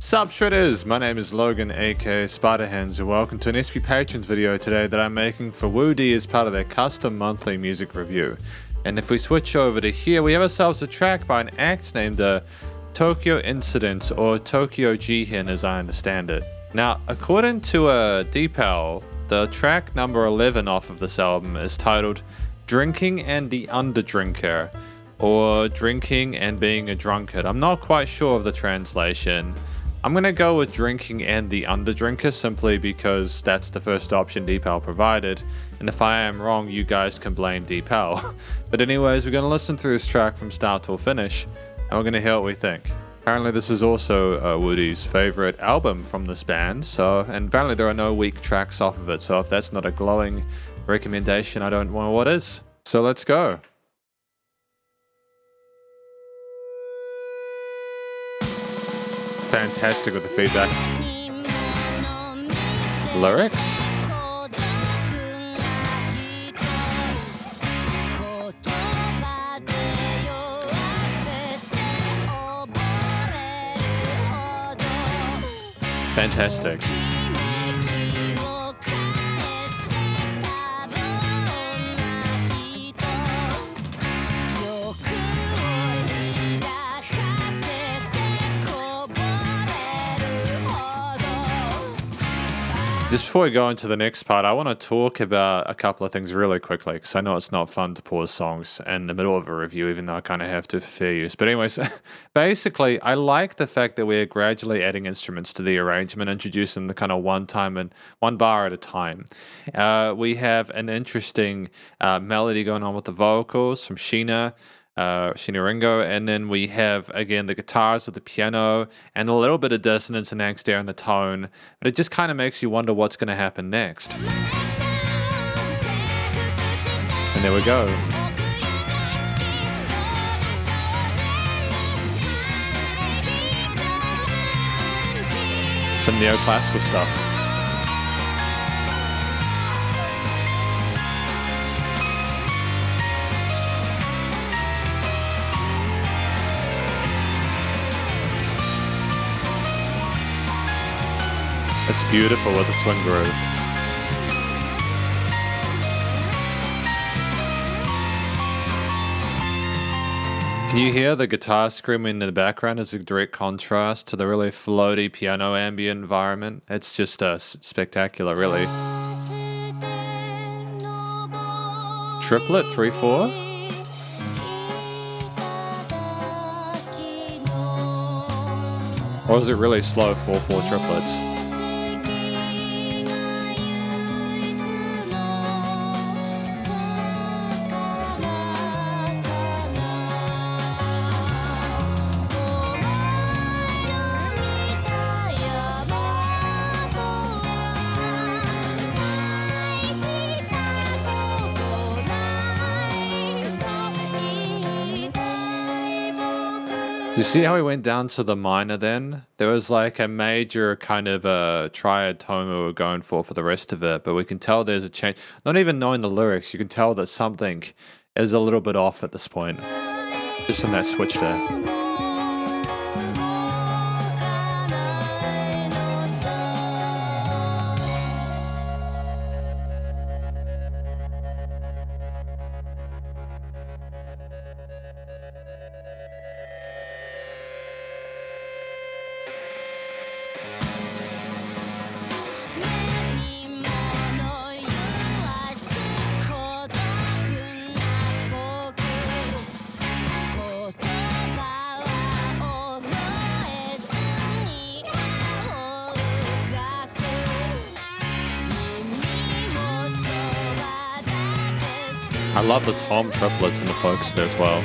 Sup Shredders, my name is Logan aka Spiderhands and welcome to an SP Patrons video today that I'm making for Wudi as part of their custom monthly music review. And if we switch over to here, we have ourselves a track by an act named Tokyo Incident, or Tokyo Jihin as I understand it. Now, according to Deepal, the track number 11 off of this album is titled Drinking and the Underdrinker, or Drinking and Being a Drunkard. I'm not quite sure of the translation. I'm gonna go with Drinking and the Underdrinker simply because that's the first option Deepal provided, and if I am wrong, you guys can blame Deepal. But anyways, we're gonna listen through this track from start till finish, and we're gonna hear what we think. Apparently this is also Wudi's favorite album from this band, and apparently there are no weak tracks off of it, so if that's not a glowing recommendation, I don't know what is. So let's go. Fantastic with the feedback. Lyrics? Fantastic. Just before we go into the next part, I want to talk about a couple of things really quickly, because I know it's not fun to pause songs in the middle of a review, even though I kind of have to for fair use. But anyways, basically, I like the fact that we're gradually adding instruments to the arrangement, introducing the kind of one bar at a time. We have an interesting melody going on with the vocals from Sheena Ringo, and then we have again the guitars with the piano and a little bit of dissonance and angst there in the tone, but it just kind of makes you wonder what's going to happen next. And there we go. Some neoclassical stuff. It's beautiful with the swing groove. Can you hear the guitar screaming in the background as a direct contrast to the really floaty piano ambient environment? It's just spectacular, really. Triplet 3/4? Or is it really slow 4/4 triplets? You see how we went down to the minor then? There was like a major kind of triad tone we were going for the rest of it, but we can tell there's a change. Not even knowing the lyrics, you can tell that something is a little bit off at this point. Just from that switch there. I love the tom triplets in the focus there as well.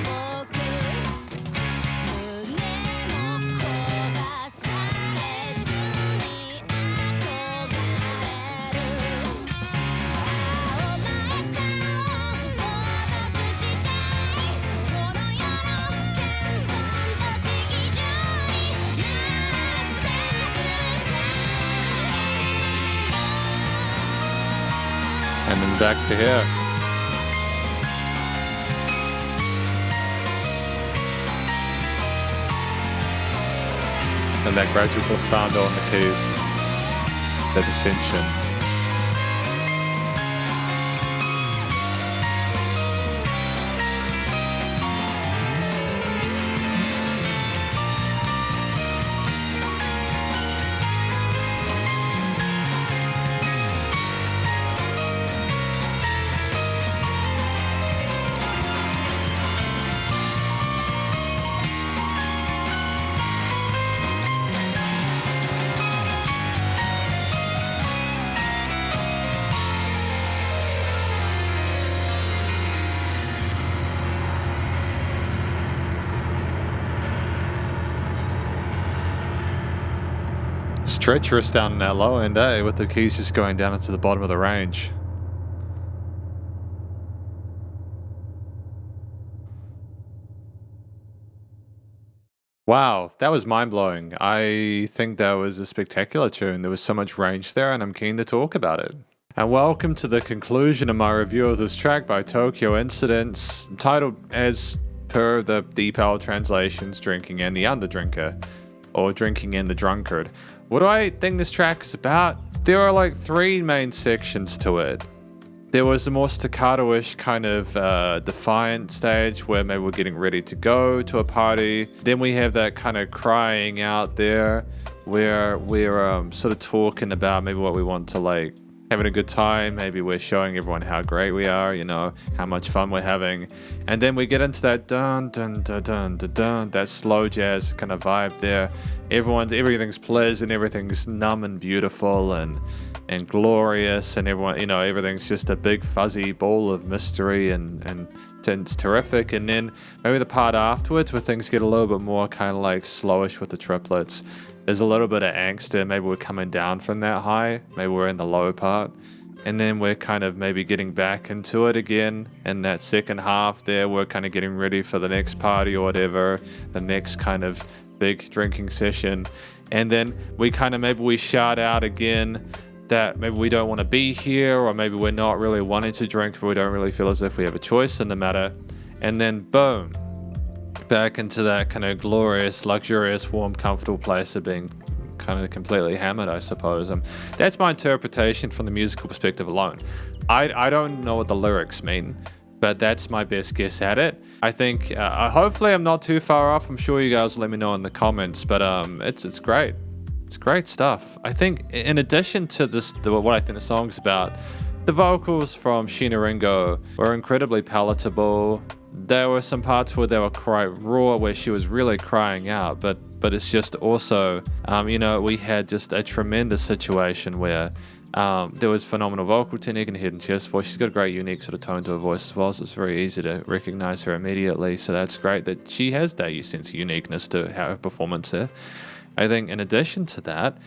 And then back to here. And that gradual glissando on the keys, that ascension. It's treacherous down in that low end, with the keys just going down into the bottom of the range. Wow, that was mind-blowing. I think that was a spectacular tune. There was so much range there, and I'm keen to talk about it. And welcome to the conclusion of my review of this track by Tokyo Incidents, titled as per the Deepal translations, Drinking and the Underdrinker, or Drinking and the Drunkard. What do I think this track is about? There are like three main sections to it. There was the more staccato-ish kind of defiant stage where maybe we're getting ready to go to a party. Then we have that kind of crying out there where we're sort of talking about maybe what we want to like, having a good time. Maybe we're showing everyone how great we are, you know, how much fun we're having. And then we get into that dun dun dun dun dun dun, that slow jazz kind of vibe there. Everything's pleasant, everything's numb and beautiful and glorious, and everyone, you know, everything's just a big fuzzy ball of mystery and it's terrific. And then maybe the part afterwards where things get a little bit more kind of like slowish with the triplets. There's a little bit of angst there. Maybe we're coming down from that high. Maybe we're in the low part. And then we're kind of maybe getting back into it again. In that second half there, we're kind of getting ready for the next party or whatever, the next kind of big drinking session. And then we kind of, maybe we shout out again that maybe we don't want to be here, or maybe we're not really wanting to drink, but we don't really feel as if we have a choice in the matter. And then boom, back into that kind of glorious, luxurious, warm, comfortable place of being kind of completely hammered, I suppose. That's my interpretation from the musical perspective alone. I don't know what the lyrics mean, but that's my best guess at it. I think, hopefully I'm not too far off. I'm sure you guys will let me know in the comments, but it's great. It's great stuff. I think in addition to what I think the song's about, the vocals from Sheena Ringo were incredibly palatable. There were some parts where they were quite raw, where she was really crying out, but it's just also, we had just a tremendous situation where there was phenomenal vocal technique and hidden chest voice. She's got a great unique sort of tone to her voice as well, so it's very easy to recognize her immediately. So that's great that she has that sense of uniqueness to her performance there. I think in addition to that,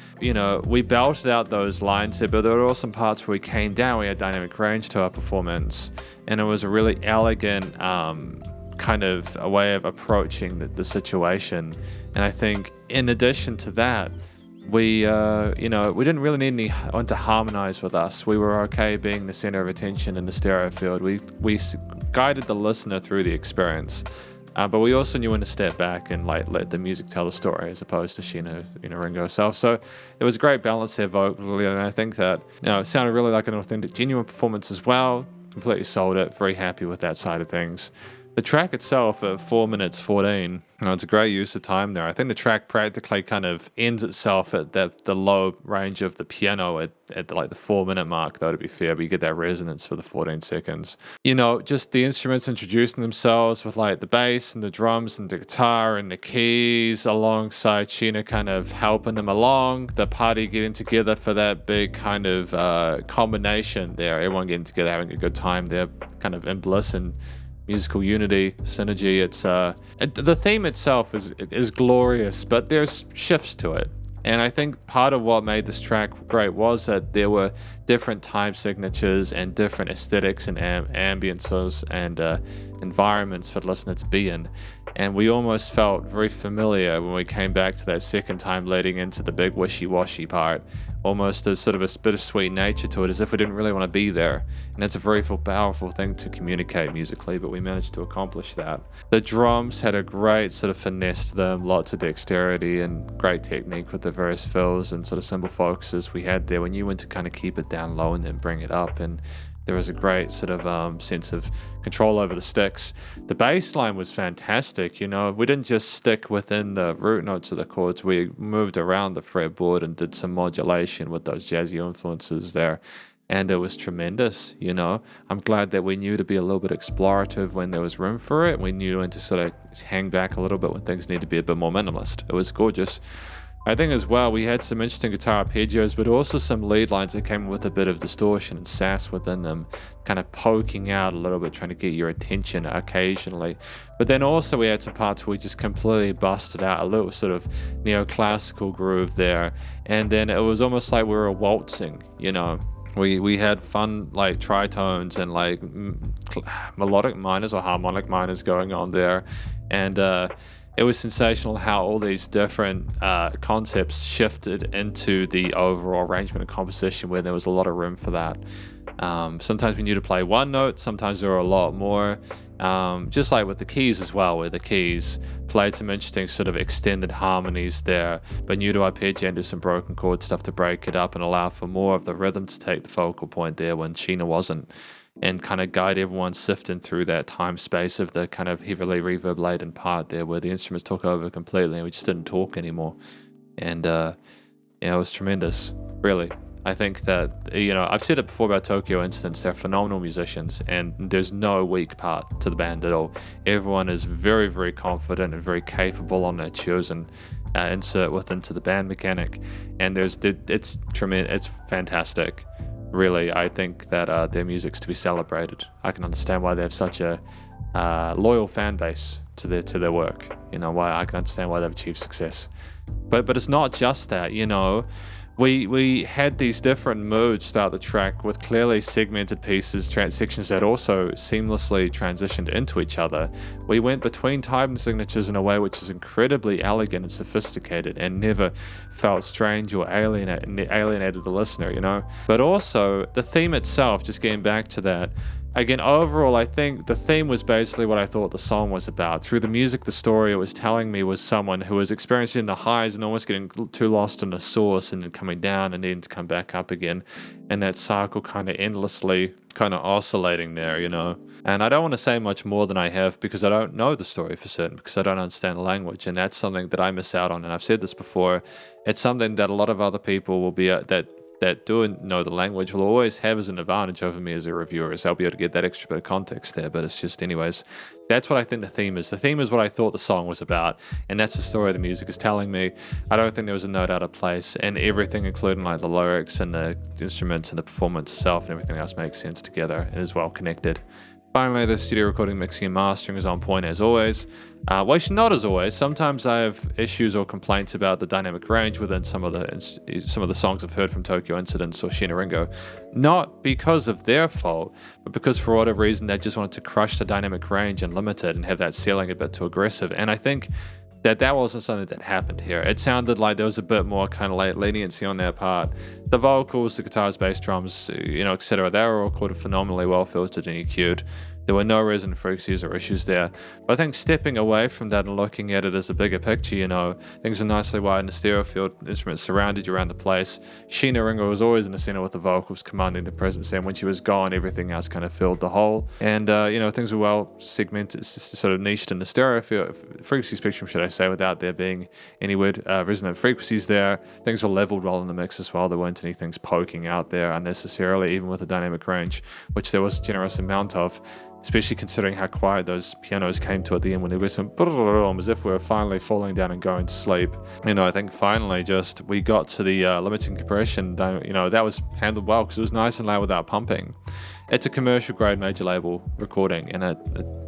we belted out those lines there, but there were also some parts where we came down, we had dynamic range to our performance, and it was a really elegant kind of a way of approaching the situation. And I think in addition to that, we didn't really need anyone to harmonize with us. We were okay being the center of attention in the stereo field. We guided the listener through the experience. But we also knew when to step back and let the music tell the story, as opposed to Sheena Ringo herself. So there was a great balance there vocally, and I think that it sounded really like an authentic, genuine performance as well. Completely sold it. Very happy with that side of things. The track itself at 4 minutes 14, it's a great use of time there. I think the track practically kind of ends itself at the low range of the piano at the 4 minute mark, though, to be fair, but you get that resonance for the 14 seconds. Just the instruments introducing themselves with the bass and the drums and the guitar and the keys alongside Sheena kind of helping them along, the party getting together for that big kind of combination there, everyone getting together, having a good time there, kind of in bliss and musical unity, synergy. It's the theme itself is glorious, but there's shifts to it. And I think part of what made this track great was that there were different time signatures and different aesthetics and ambiences and environments for the listener to be in. And we almost felt very familiar when we came back to that second time leading into the big wishy-washy part. Almost a sort of a bittersweet nature to it, as if we didn't really want to be there. And that's a very powerful thing to communicate musically, but we managed to accomplish that. The drums had a great sort of finesse to them, lots of dexterity and great technique with the various fills and sort of cymbal focuses we had there. We knew when to kind of keep it down low and then bring it up, and there was a great sort of sense of control over the sticks. The bass line was fantastic. We didn't just stick within the root notes of the chords. We moved around the fretboard and did some modulation with those jazzy influences there. And it was tremendous, I'm glad that we knew to be a little bit explorative when there was room for it. We knew when to sort of hang back a little bit when things need to be a bit more minimalist. It was gorgeous. I think as well, we had some interesting guitar arpeggios, but also some lead lines that came with a bit of distortion and sass within them, kind of poking out a little bit, trying to get your attention occasionally. But then also we had some parts where we just completely busted out a little sort of neoclassical groove there. And then it was almost like we were waltzing, We had fun like tritones and like melodic minors or harmonic minors going on there. And it was sensational how all these different concepts shifted into the overall arrangement and composition, where there was a lot of room for that. Sometimes we knew to play one note, sometimes there were a lot more. Just like with the keys as well, where the keys played some interesting sort of extended harmonies there, but knew to arpeggio and do some broken chord stuff to break it up and allow for more of the rhythm to take the focal point there when Sheena wasn't, and kind of guide everyone sifting through that time space of the kind of heavily reverb-laden part there where the instruments took over completely and we just didn't talk anymore. And it was tremendous, really. I think that, I've said it before about Tokyo Incidents, they're phenomenal musicians and there's no weak part to the band at all. Everyone is very, very confident and very capable on their chosen insert into the band mechanic, and it's tremendous, it's fantastic. Really, I think that their music's to be celebrated. I can understand why they have such a loyal fan base to their work. Why I can understand why they've achieved success. But it's not just that. We had these different moods throughout the track with clearly segmented pieces, sections that also seamlessly transitioned into each other. We went between time signatures in a way which is incredibly elegant and sophisticated and never felt strange or alienated the listener, But also the theme itself, just getting back to that, again, overall, I think the theme was basically what I thought the song was about. Through the music, the story it was telling me was someone who was experiencing the highs and almost getting too lost in the source and then coming down and needing to come back up again. And that cycle kind of endlessly kind of oscillating there, And I don't want to say much more than I have because I don't know the story for certain, because I don't understand the language. And that's something that I miss out on. And I've said this before. It's something that a lot of other people will be that do know the language will always have as an advantage over me as a reviewer, is I'll be able to get that extra bit of context there. But it's just, anyways, that's what I think the theme is. The theme is what I thought the song was about, and that's the story the music is telling me. I don't think there was a note out of place, and everything, including like the lyrics and the instruments and the performance itself and everything else, makes sense together and is well connected. Finally, the studio recording, mixing and mastering is on point as always. Well, not as always. Sometimes I have issues or complaints about the dynamic range within some of the songs I've heard from Tokyo Incidents or Sheena Ringo. Not because of their fault, but because for whatever reason they just wanted to crush the dynamic range and limit it and have that ceiling a bit too aggressive. And I think that wasn't something that happened here. It sounded like there was a bit more kind of leniency on their part. The vocals, the guitars, bass, drums, etc., they were all recorded phenomenally well filtered and EQ'd. There were no resin frequencies or issues there. But I think stepping away from that and looking at it as a bigger picture, things are nicely wired in the stereo field, instruments surrounded you around the place. Sheena Ringo was always in the center with the vocals commanding the presence, and when she was gone, everything else kind of filled the hole. And, things were well segmented, sort of niched in the stereo field, frequency spectrum, should I say, without there being any weird resonant frequencies there. Things were leveled well in the mix as well. There weren't any things poking out there unnecessarily, even with the dynamic range, which there was a generous amount of. Especially considering how quiet those pianos came to at the end when there was some as if we were finally falling down and going to sleep. I think finally we got to the limiting compression. That was handled well because it was nice and loud without pumping. It's a commercial grade major label recording, and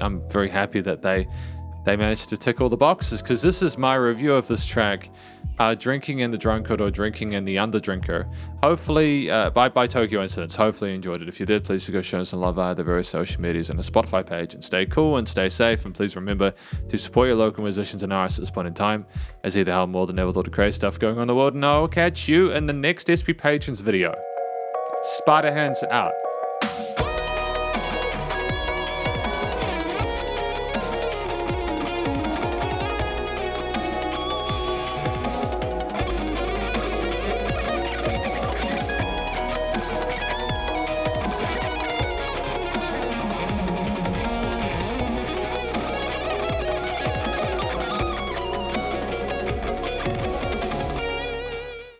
I'm very happy that they they managed to tick all the boxes, because this is my review of this track, Drinking in the Drunkard or Drinking in the Underdrinker. Hopefully, by Tokyo Incidents. Hopefully you enjoyed it. If you did, please do go show us some love via the various social medias and the Spotify page. And stay cool and stay safe. And please remember to support your local musicians and artists at this point in time, as they have more than ever thought of crazy stuff going on in the world. And I'll catch you in the next SP Patrons video. Spiderhands out.